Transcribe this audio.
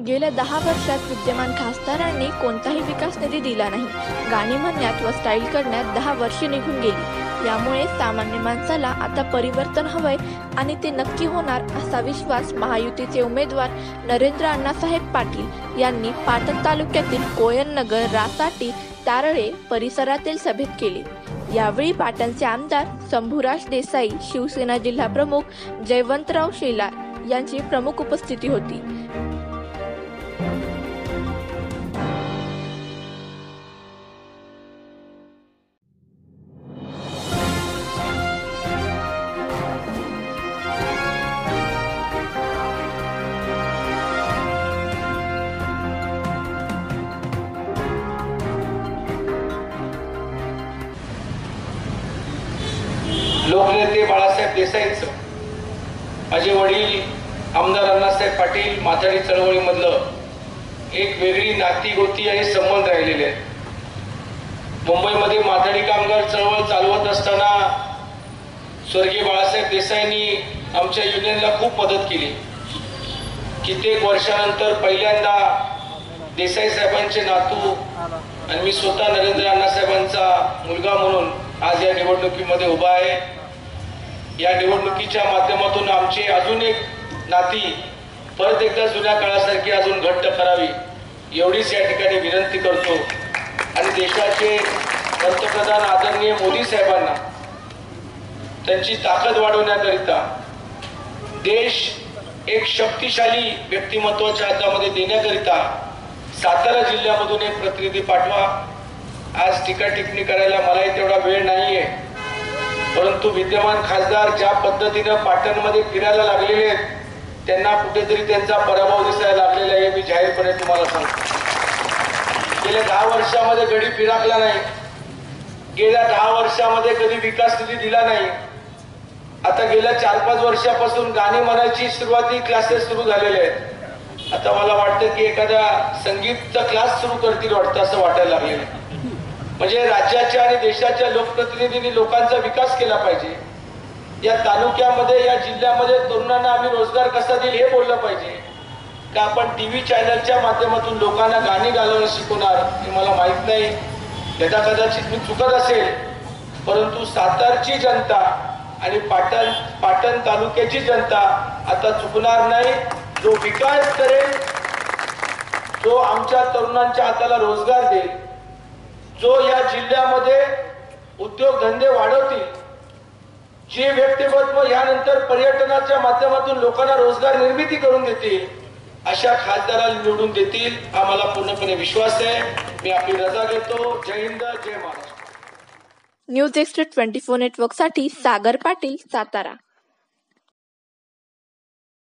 गेल्या 10 वर्षात विद्यमान खासदारांनी कोणताही विकास निधी दिला नाही. गाणी म्हणण्यात व स्टाईल करण्यात 10 वर्षे निघून गेली. यामुळे सामान्य माणसाला आता परिवर्तन हवंय आणि ते नक्की होणार असा विश्वास महायुतीचे उमेदवार नरेंद्र अण्णासाहेब पाटील यांनी पाटण तालुक्यातील कोयननगर, रासाटी, तारळे परिसरातील सभेत केली. यावेळी पाटणचे आमदार शंभूराज देसाई, शिवसेना जिल्हा प्रमुख जयवंतराव शेलार यांची प्रमुख उपस्थिती होती. लोकनेते बाळासाहेब देसाईंचं, माझे वडील आमदार अण्णासाहेब पाटील माथाडी चळवळीमधलं एक वेगळी नाती गोती आणि संबंध राहिलेले आहेत. मुंबईमध्ये माथाडी कामगार चळवळ चालवत असताना स्वर्गीय बाळासाहेब देसाईंनी आमच्या युनियनला खूप मदत केली. कित्येक वर्षानंतर पहिल्यांदा देसाई साहेबांचे नातू आणि मी स्वतः नरेंद्र अण्णासाहेबांचा मुलगा म्हणून आज या निवडणुकीमध्ये उभा आहे. या निवडणुकीच्या माध्यमातून आमची अजून एक नाती परत एकदा जुन्या काळासारखी अजून घट्ट करावी एवढीच या ठिकाणी विनंती करतो. आणि देशाचे पंतप्रधान आदरणीय मोदी साहेबांना त्यांची ताकद वाढवण्याकरिता देश एक शक्तिशाली व्यक्तिमत्वाच्या हातामध्ये देण्याकरिता सातारा जिल्ह्यामधून एक प्रतिनिधी पाठवा. आज टीका टिप्पणी करायला मलाही तेवढा वेळ नाहीये, परंतु विद्यमान खासदार ज्या पद्धतीनं पाटणमध्ये फिरायला लागलेले आहेत त्यांना कुठेतरी त्यांचा पराभव दिसायला लागलेला आहे. मी जाहीरपणे तुम्हाला सांगतो, गेल्या 10 वर्षामध्ये गडी फिराकला नाही. गेल्या 10 वर्षामध्ये कधी विकास निधी दिला नाही. आता गेल्या 4-5 वर्षापासून गाणी म्हणायची सुरुवाती क्लासेस सुरू झालेले आहेत. आता मला वाटतं की एखादा संगीतचा क्लास सुरू करतील वाटतं, असं वाटायला लागलेलं आहे. म्हणजे राज्याच्या आणि देशाच्या लोकप्रतिनिधींनी लोकांचा विकास केला पाहिजे. या तालुक्यामध्ये, या जिल्ह्यामध्ये तरुणांना आम्ही रोजगार कसा देईल हे बोललं पाहिजे. का आपण टीव्ही चॅनलच्या माध्यमातून लोकांना गाणी घालवणं शिकवणार हे मला माहित नाही. यदा कदाचित मी चुकत असेल, परंतु सातारची जनता आणि पाटण तालुक्याची जनता आता चुकणार नाही. जो विकास करेल, जो आमच्या तरुणांच्या हाताला रोजगार देईल, जो या जिल्ह्यामध्ये उद्योगधंदे वाढवतील, जे व्यक्तिमत्व यानंतर पर्यटनाच्या माध्यमातून लोकांना रोजगार निर्मिती करून देतील, अशा खासदाराला निवडून देतील हा मला पूर्णपणे विश्वास आहे. मी आपली रजा घेतो. जय हिंद, जय महाराष्ट्र. न्यूज एक्स्ट्रा 24 नेटवर्कसाठी सागर पाटील, सातारा.